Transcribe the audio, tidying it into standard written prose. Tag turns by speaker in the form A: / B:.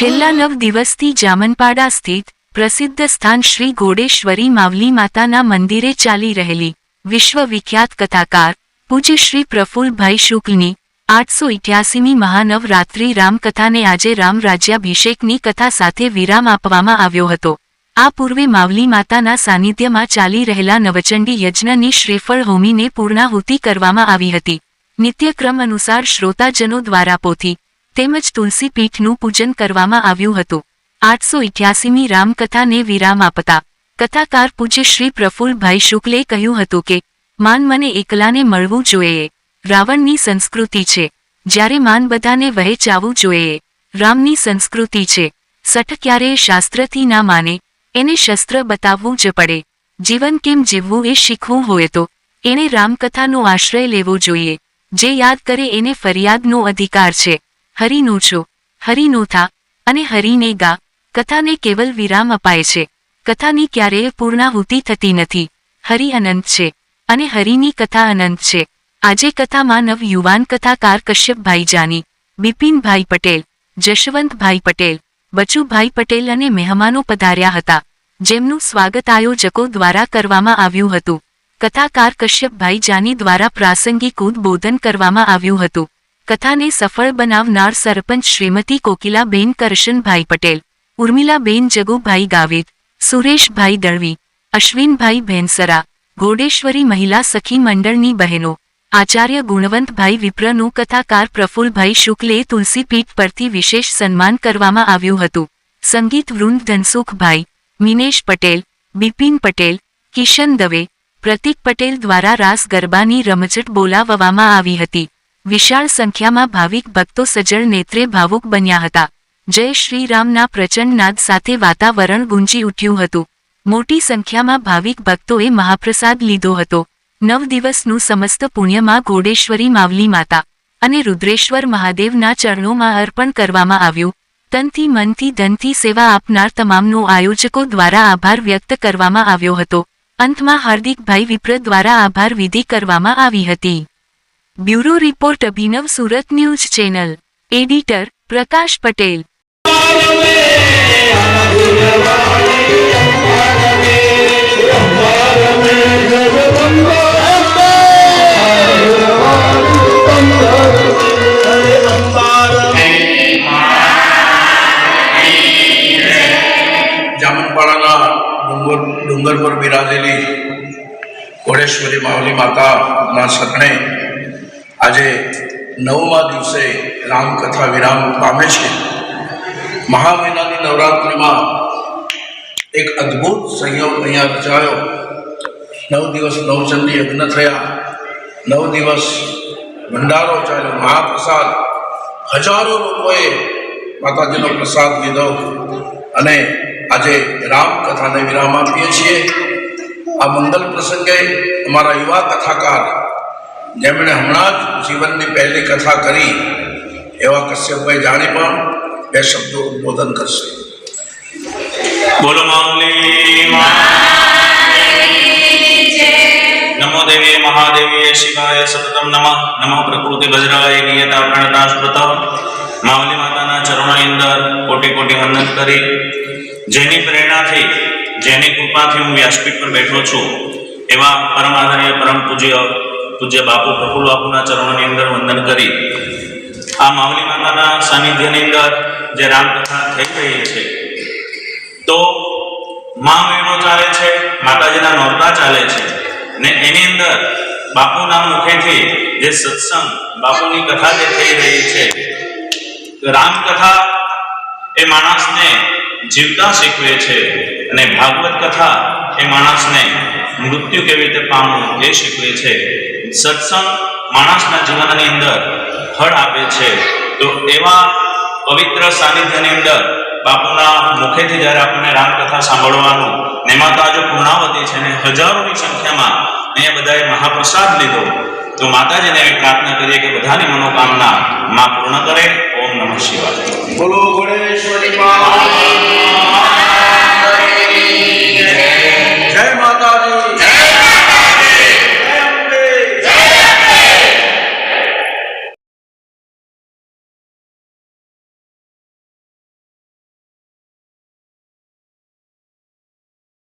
A: છેલ્લા 9 દિવસથી જામનપાડા સ્થિત પ્રસિદ્ધ સ્થાન શ્રી ઘોડેશ્વરી માવલી માતાના મંદિરે ચાલી રહેલી વિશ્વવિખ્યાત કથાકાર પૂજ્ય શ્રી પ્રફુલ્લભાઈ શુક્લની 888મી મહાનવરાત્રિ રામકથાને આજે રામ રાજ્યાભિષેકની કથા સાથે વિરામ આપવામાં આવ્યો હતો। આ પૂર્વે માવલી માતાના સાનિધ્યમાં ચાલી રહેલા નવચંડી યજ્ઞની શ્રીફળ હોમીને પૂર્ણાહુતિ કરવામાં આવી હતી। નિત્યક્રમ અનુસાર શ્રોતાજનો દ્વારા પોથી તેમજ તુલસી પીઠનું પૂજન કરવામાં આવ્યું હતું। 888મી રામકથાને વિરામ આપતા કથાકાર પૂજ્ય શ્રી પ્રફુલ્લભાઈ શુક્લે કહ્યું હતું કે માન મને એકલાને મળવું જોઈએ। રાવણની સંસ્કૃતિ છે, જ્યારે માન બધાને વહેંચાવું જોઈએ। રામની સંસ્કૃતિ છે, સઠ ક્યારેય શાસ્ત્રથી ના માને, એને શસ્ત્ર બતાવવું જ પડે। જીવન કેમ જીવવું એ શીખવું હોય તો એણે રામકથાનો આશ્રય લેવો જોઈએ। જે યાદ કરે એને ફરિયાદનો અધિકાર છે। હરિનો છો, હરિનો થા અને હરિને ગા। કથાને કેવલ વિરામ અપાય છે, કથાની ક્યારેય પૂર્ણાહુતિ થતી નથી। હરિ અનંત છે અને હરિની કથા અનંત છે। આજે કથામાં નવ યુવાન કથાકાર કશ્યપભાઈ જાની, બિપિનભાઈ પટેલ, જશવંતભાઈ પટેલ, બચુભાઈ પટેલ અને મહેમાનો પધાર્યા હતા, જેમનું સ્વાગત આયોજકો દ્વારા કરવામાં આવ્યું હતું। કથાકાર કશ્યપભાઈ જાની દ્વારા પ્રાસંગિક ઉદબોધન કરવામાં આવ્યું હતું। કથાને સફળ બનાવનાર સરપંચ શ્રીમતી કોકિલાબેન કરશનભાઈ પટેલ, ઉર્મિલાબેન જગુભાઈ ગાવિત, સુરેશભાઈ દળવી, અશ્વિનભાઈ ભેંસરા, ઘોડેશ્વરી મહિલા સખી મંડળની બહેનો, આચાર્ય ગુણવંતભાઈ વિપ્રનું કથાકાર પ્રફુલ્લભાઈ શુક્લે તુલસીપીઠ પરથી વિશેષ સન્માન કરવામાં આવ્યું હતું। સંગીત વૃંદ ધનસુખભાઈ, મિનેશ પટેલ, બિપિન પટેલ, કિશન દવે, પ્રતિક પટેલ દ્વારા રાસ ગરબાની રમઝટ બોલાવવામાં આવી હતી। વિશાળ સંખ્યામાં ભાવિક ભક્તો સજળ નેત્રે ભાવુક બન્યા હતા। જય શ્રી રામના પ્રચંડ નાદ સાથે વાતાવરણ ગુંજી ઉઠ્યું હતું। મોટી સંખ્યામાં ભાવિક ભક્તોએ મહાપ્રસાદ લીધો હતો। 9 દિવસનું સમસ્ત પુણ્યમાં ઘોડેશ્વરી માવલી માતા અને રુદ્રેશ્વર મહાદેવના ચરણોમાં અર્પણ કરવામાં આવ્યું। તનથી મનથી ધનથી સેવા આપનાર તમામનો આયોજકો દ્વારા આભાર વ્યક્ત કરવામાં આવ્યો હતો। અંતમાં હાર્દિકભાઈ વિપ્ર દ્વારા આભાર વિધિ કરવામાં આવી હતી। બ્યુરો રિપોર્ટ અભિનવ સુરત ન્યૂઝ ચેનલ। એડિટર પ્રકાશ પટેલ।
B: જામનપાડાના ડુંગર પર બિરાજેલી ઘોડેશ્વરી માવલી માતાના શરણે આજે 9મા દિવસે રામકથા વિરામ પામે છે। મહા મહિનાની નવરાત્રિમાં એક અદ્ભુત સંયોગ અહીંયા રચાયો। 9 દિવસ નવચંડી યજ્ઞ થયા, 9 દિવસ ભંડારો ચાલ્યો, મહાપ્રસાદ, હજારો લોકોએ માતાજીનો પ્રસાદ લીધો અને આજે રામકથાને વિરામ આપીએ છીએ। આ મંગલ પ્રસંગે અમારા યુવા કથાકાર, જેમણે હમણાં જ જીવનની પહેલી કથા કરી એવા કશ્યપભાઈ જાણી પણ 2 શબ્દો ઉદ્બોધન કરશે।
C: બોલો માવલી નમો દેવી મહાદેવી શિવાય સતતમ નમઃ નમઃ પ્રકૃતિ વજ્રાય નિયતા પ્રણતા સ્મૃત। માવલી માતાના ચરણોની અંદર કોટી કોટી વંદન કરી, જેની પ્રેરણાથી, જેની કૃપાથી હું વ્યાસપીઠ પર બેઠો છું એવા પરમ આદરણીય પરમ પૂજ્ય બાપુ પ્રફુલ્લ બાપુના ચરણોની અંદર વંદન કરી આ માવલી માતાના સાનિધ્યની અંદર જે રામકથા થઈ રહી છે, તો મા મહિનો ચાલે છે, માતાજીના નોરતા ચાલે છે ને એની અંદર બાપુના મુખેથી જે સત્સંગ, બાપુની કથા જે થઈ રહી છે, રામકથા એ માણસને જીવતા શીખવે છે અને ભાગવત કથા એ માણસને મૃત્યુ કેવી રીતે પામવું એ શીખવે છે। સત્સંગ માણસના જીવનની અંદર ફળ આપે છે। તો એવા પવિત્ર સાનિધ્યની અંદર બાપુના મુખેથી જ્યારે આપણને રામકથા સાંભળવાનું, એમાં તો આજે પૂર્ણાવતી છે ને હજારોની સંખ્યામાં અહીંયા બધાએ મહાપ્રસાદ લીધો। તો માતાજીને એવી પ્રાર્થના કરીએ કે બધાની મનોકામના માં પૂર્ણ કરે। ઓમ નમઃ શિવાય।
B: બોલો ઘોડે